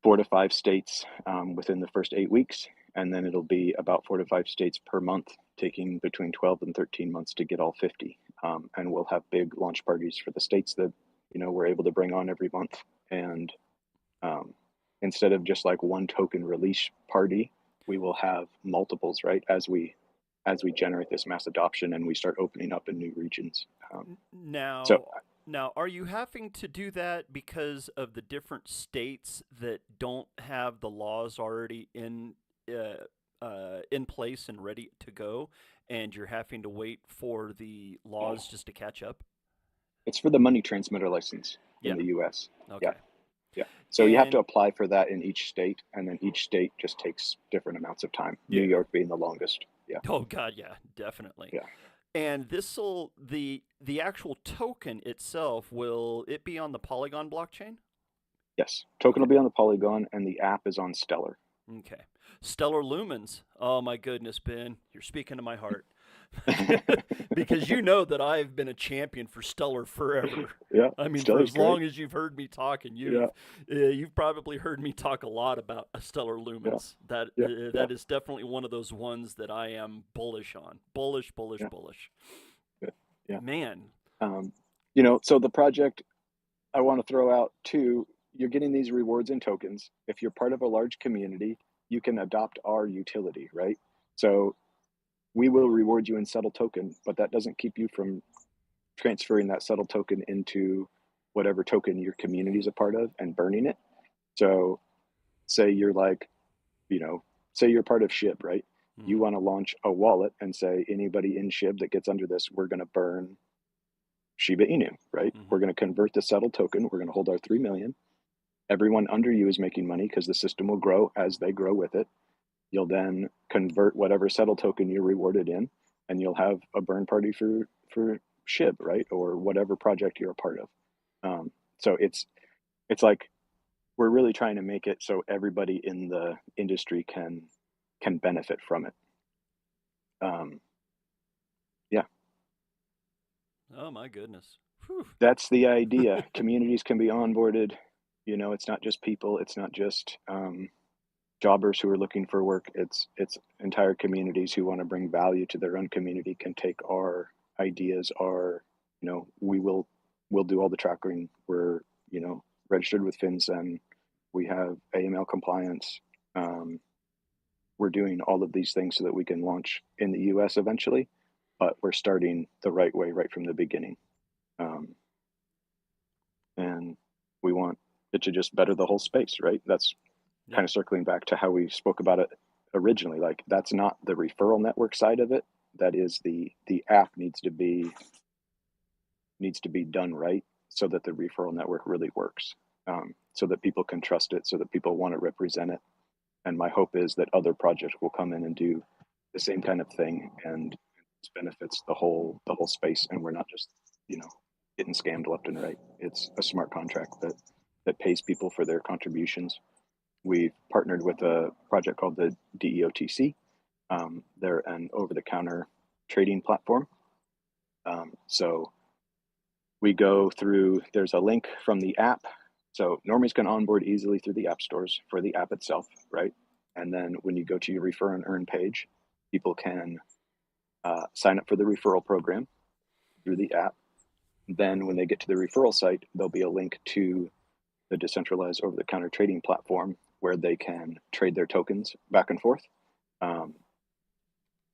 4 to 5 states within the first 8 weeks, and then it'll be about 4 to 5 states per month, taking between 12 and 13 months to get all 50. And we'll have big launch parties for the states that we're able to bring on every month. And instead of just like one token release party, we will have multiples, right? As we generate this mass adoption and we start opening up in new regions. So Now, are you having to do that because of the different states that don't have the laws already in place and ready to go, and you're having to wait for the laws just to catch up? it's for the money transmitter license Yeah. in the US. Yeah. Okay. Yeah. So you have to And apply for that in each state, and then each state just takes different amounts of time. New yeah. York being the longest. Yeah. Oh God, yeah, definitely. Yeah. And this'll the actual token itself, will it be on the Polygon blockchain? Yes. Token Okay. will be on the Polygon, and the app is on Stellar. Okay. Stellar Lumens. Oh my goodness, Ben, you're speaking to my heart. Because you know that I've been a champion for Stellar forever. Yeah. I mean, for Stellar's as great. long as you've heard me talk, and Yeah. you've probably heard me talk a lot about a Stellar Yeah. Lumens. That Yeah. Yeah. that is definitely one of those ones that I am bullish on. Bullish, bullish, Yeah. bullish. Good. Yeah. Man. Um, so the project I want to throw out too, you're getting these rewards and tokens. If you're part of a large community, you can adopt our utility, right? So we will reward you in settle token, but that doesn't keep you from transferring that settle token into whatever token your community is a part of and burning it. So say you're like, say you're part of SHIB, right? You Mhm. want to launch a wallet and say anybody in SHIB that gets under this, we're going to burn Shiba Inu, right? We're Mhm. going to convert the settle token. We're going to hold our 3 million. Everyone under you is making money because the system will grow as they grow with it. You'll then convert whatever settle token you're rewarded in, and you'll have a burn party for SHIB, right? Or whatever project you're a part of. So it's like we're really trying to make it so everybody in the industry can benefit from it. Um, yeah, Oh my goodness. Whew. that's the idea. Communities can be onboarded. It's not just people. It's not just jobbers who are looking for work. It's entire communities who want to bring value to their own community can take our ideas. We'll do all the tracking. We're registered with FinCEN. We have AML compliance. We're doing all of these things so that we can launch in the US eventually, but we're starting the right way right from the beginning. And we want it to just better the whole space, right? That's Yeah. kind of circling back to how we spoke about it originally. Like that's not the referral network side of it. That is the app needs to be done right so that the referral network really works, so that people can trust it, so that people want to represent it. And my hope is that other projects will come in and do the same kind of thing, and it benefits the whole space. And we're not just getting scammed left and right. It's a smart contract that pays people for their contributions. We've partnered with a project called the DEOTC. They're an over-the-counter trading platform. So we go through, there's a link from the app. So normies can onboard easily through the app stores for the app itself, right? And then when you go to your refer and earn page, people can sign up for the referral program through the app. Then when they get to the referral site, there'll be a link to the decentralized over-the-counter trading platform where they can trade their tokens back and forth.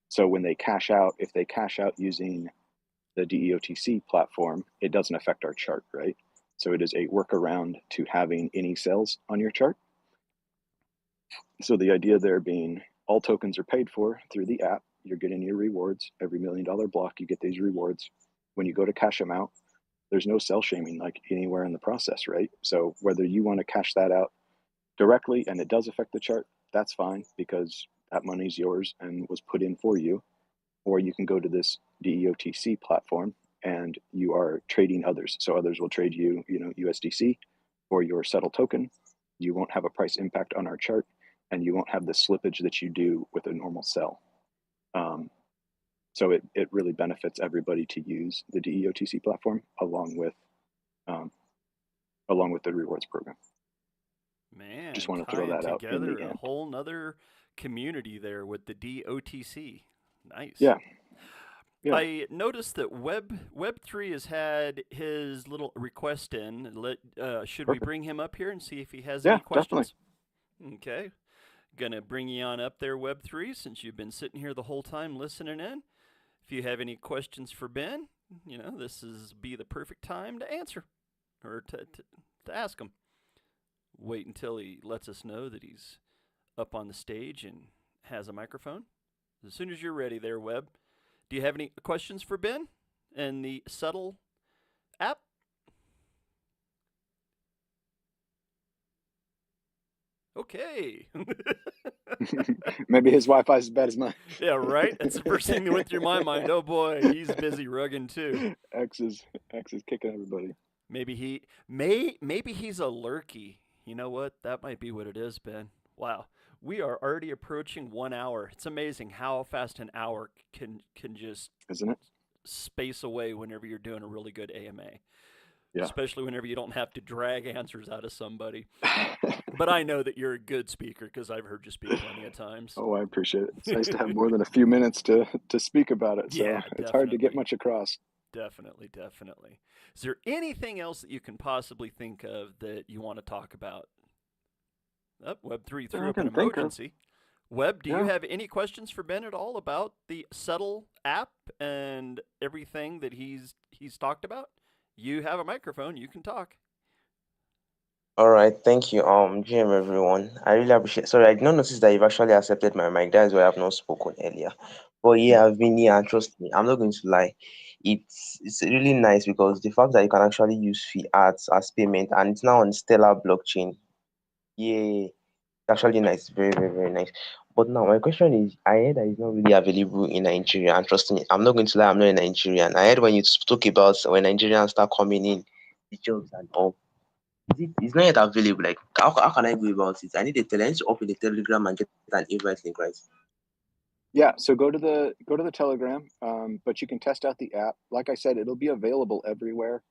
So when they cash out, if they cash out using the DEOTC platform, it doesn't affect our chart, right? So it is a workaround to having any sales on your chart. So the idea there being all tokens are paid for through the app. You're getting your rewards. Every $1 million block, you get these rewards. When you go to cash them out, there's no sell shaming like anywhere in the process, right? So whether you want to cash that out directly and it does affect the chart, that's fine because that money's yours and was put in for you. Or you can go to this DEOTC platform and you are trading others. So others will trade you, USDC or your settle token. You won't have a price impact on our chart and you won't have the slippage that you do with a normal sell. So it really benefits everybody to use the DEOTC platform along with the rewards program. Just Man, want to throw tying that out in the together a end. whole nother community there with the DOTC. Nice. Yeah. Yeah. I noticed that Web3 has had his little request in. Should we Perfect. bring him up here and see if he has Yeah, any questions? definitely. Okay. Gonna bring you on up there, Web3, since you've been sitting here the whole time listening in. If you have any questions for Ben, this is be the perfect time to answer or to ask him. Wait until he lets us know that he's up on the stage and has a microphone. As soon as you're ready there, Web. Do you have any questions for Ben and the SEDL app? Okay. Maybe his Wi-Fi is as bad as mine. Yeah, right? That's the first thing that went through my mind. Oh boy, he's busy rugging too. X is kicking everybody. Maybe he's a lurky. You know what? That might be what it is, Ben. Wow. We are already approaching 1 hour. It's amazing how fast an hour can just Isn't it? space away whenever you're doing a really good AMA. Yeah. Especially whenever you don't have to drag answers out of somebody. But I know that you're a good speaker because I've heard you speak plenty of times. Oh, I appreciate it. It's nice to have more than a few minutes to speak about it. So Yeah, it's hard to get much across. Definitely. Is there anything else that you can possibly think of that you want to talk about? Web3 threw up an emergency. Web, do you have any questions for Ben at all about the SEDL app and everything that he's talked about? You have a microphone. You can talk. All right, thank you, GM everyone. I really appreciate. Sorry, I did not notice that you've actually accepted my mic. That's why I've not spoken earlier. But yeah, I've been here, and trust me, I'm not going to lie. It's really nice because the fact that you can actually use fiat as payment and it's now on Stellar blockchain. Yeah, it's actually nice, very, very, very nice. But now my question is, I heard that it's not really available in Nigeria, and trust me, I'm not going to lie, I'm not a Nigerian. I heard when you spoke about when Nigerians start coming in, the jobs and all. It's not yet available. Like, how can I go about it? I need to open the Telegram and get an invite link, right? Yeah, so go to the Telegram, but you can test out the app. Like I said, it'll be available everywhere.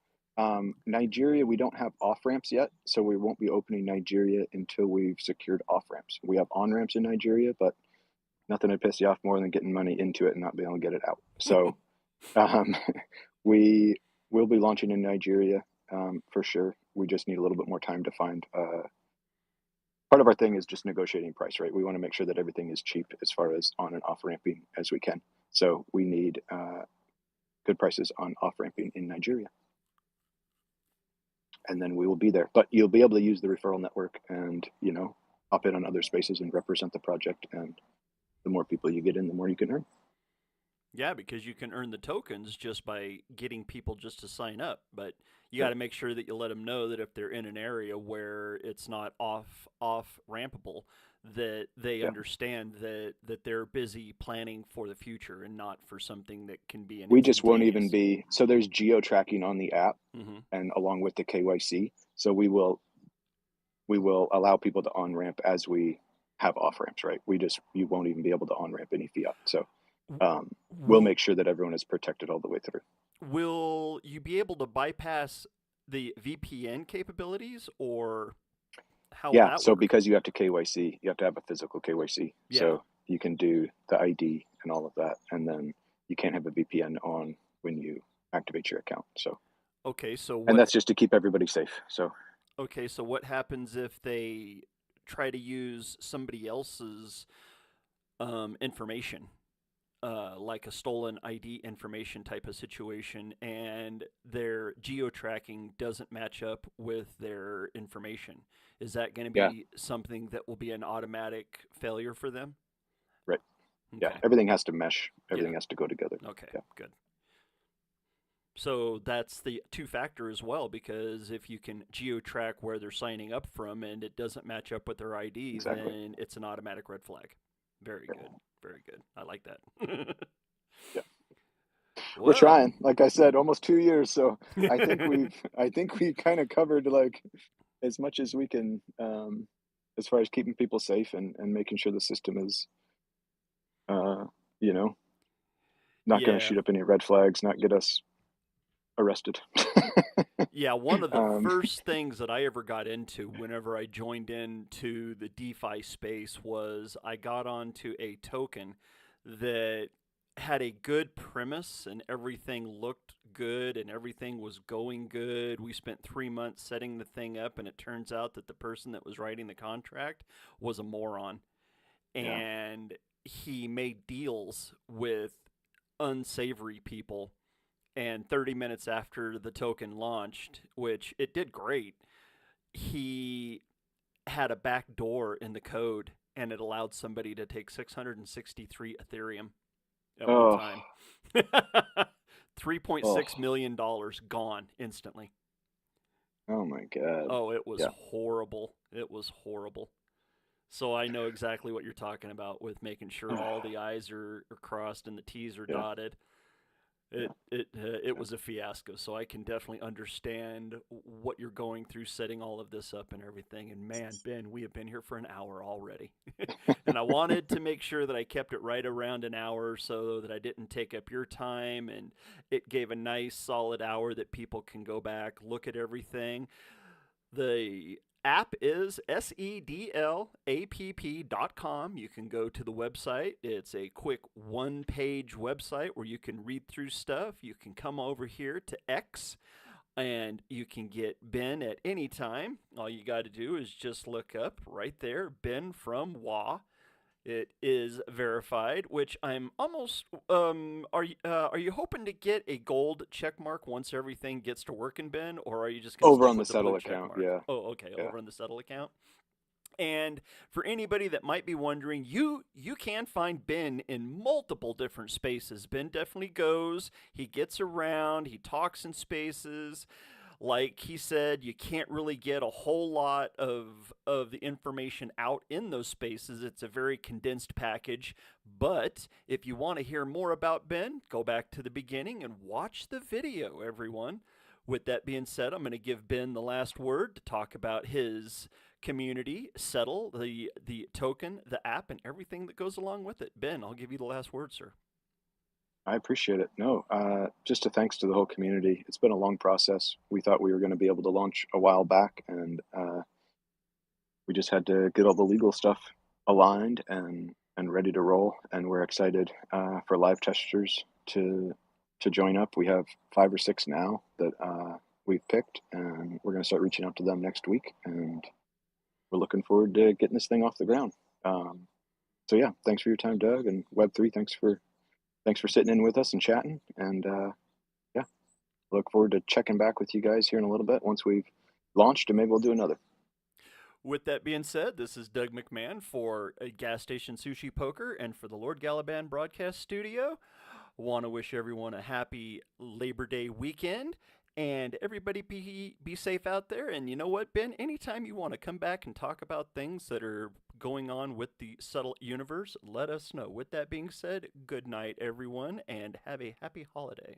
Nigeria, we don't have off ramps yet, so we won't be opening Nigeria until we've secured off ramps. We have on ramps in Nigeria, but nothing would piss you off more than getting money into it and not being able to get it out. So we will be launching in Nigeria for sure. We just need a little bit more time to find. Part of our thing is just negotiating price, right? We want to make sure that everything is cheap as far as on and off ramping as we can. So we need good prices on off ramping in Nigeria. And then we will be there. But you'll be able to use the referral network and, hop in on other spaces and represent the project. And the more people you get in, the more you can earn. Yeah, because you can earn the tokens just by getting people just to sign up. But you got to make sure that you let them know that if they're in an area where it's not off rampable, that they understand that they're busy planning for the future and not for something that can be an We just won't even be. So there's geo tracking on the app, and along with the KYC. So we will allow people to on ramp as we have off ramps, right? You won't even be able to on ramp any fiat. So we'll make sure that everyone is protected all the way through. Will you be able to bypass the VPN capabilities, or how will that work? So because you have to KYC, you have to have a physical KYC. Yeah. So you can do the ID and all of that, and then you can't have a VPN on when you activate your account. So and that's just to keep everybody safe. So so what happens if they try to use somebody else's information? Like a stolen ID information type of situation, and their geo-tracking doesn't match up with their information. Is that going to be something that will be an automatic failure for them? Right. Okay. Yeah, everything has to mesh. Everything has to go together. Okay, good. So that's the two-factor as well, because if you can geo-track where they're signing up from and it doesn't match up with their ID, then it's an automatic red flag. Very good. Very good. I like that. Yeah. Well, we're trying. Like I said, almost 2 years. So I think we've kind of covered like as much as we can as far as keeping people safe and making sure the system is not going to Yeah. shoot up any red flags, not get us arrested. Yeah, one of the first things that I ever got into whenever I joined into the DeFi space was I got onto a token that had a good premise and everything looked good and everything was going good. We spent 3 months setting the thing up, and it turns out that the person that was writing the contract was a moron. Yeah. And he made deals with unsavory people, and 30 minutes after the token launched, which it did great, he had a back door in the code and it allowed somebody to take 663 Ethereum at one Oh, time. oh, $3.6 million gone instantly. oh my God. Oh, it was Yeah. horrible. It was horrible. So I know exactly what you're talking about with making sure all the I's are crossed and the T's are Yeah. dotted. Yeah. It was a fiasco, so I can definitely understand what you're going through setting all of this up and everything. And man, Ben, we have been here for an hour already. And I wanted to make sure that I kept it right around an hour so that I didn't take up your time, and it gave a nice solid hour that people can go back, look at everything. The app is SEDLAPP.com. You can go to the website. It's a quick one-page website where you can read through stuff. You can come over here to X and you can get Ben at any time. All you got to do is just look up right there, Ben from WA. It is verified, which I'm almost. Are you hoping to get a gold check mark once everything gets to working, Ben, or are you just going to Over stick on the with the blue settle check account. mark? Yeah. Oh, okay, Yeah. over on the settle account. And for anybody that might be wondering, you can find Ben in multiple different spaces. Ben definitely goes. He gets around. He talks in spaces. Like he said, you can't really get a whole lot of the information out in those spaces. It's a very condensed package. But if you want to hear more about Ben, go back to the beginning and watch the video, everyone. With that being said, I'm going to give Ben the last word to talk about his community, SEDL, the token, the app, and everything that goes along with it. Ben, I'll give you the last word, sir. I appreciate it. No, just a thanks to the whole community. It's been a long process. We thought we were going to be able to launch a while back, and we just had to get all the legal stuff aligned and ready to roll. And we're excited for live testers to join up. We have 5 or 6 now that we've picked, and we're going to start reaching out to them next week. And we're looking forward to getting this thing off the ground. So yeah, thanks for your time, Doug, and Web3. Thanks for sitting in with us and chatting. And yeah, look forward to checking back with you guys here in a little bit once we've launched, and maybe we'll do another. With that being said, this is Doug McMahon for a Gas Station Sushi Poker and for the Lord Galaban Broadcast Studio. Want to wish everyone a happy Labor Day weekend, and everybody be safe out there. And you know what, Ben? Anytime you want to come back and talk about things that are going on with the SEDL universe, let us know. With that being said, good night, everyone, and have a happy holiday.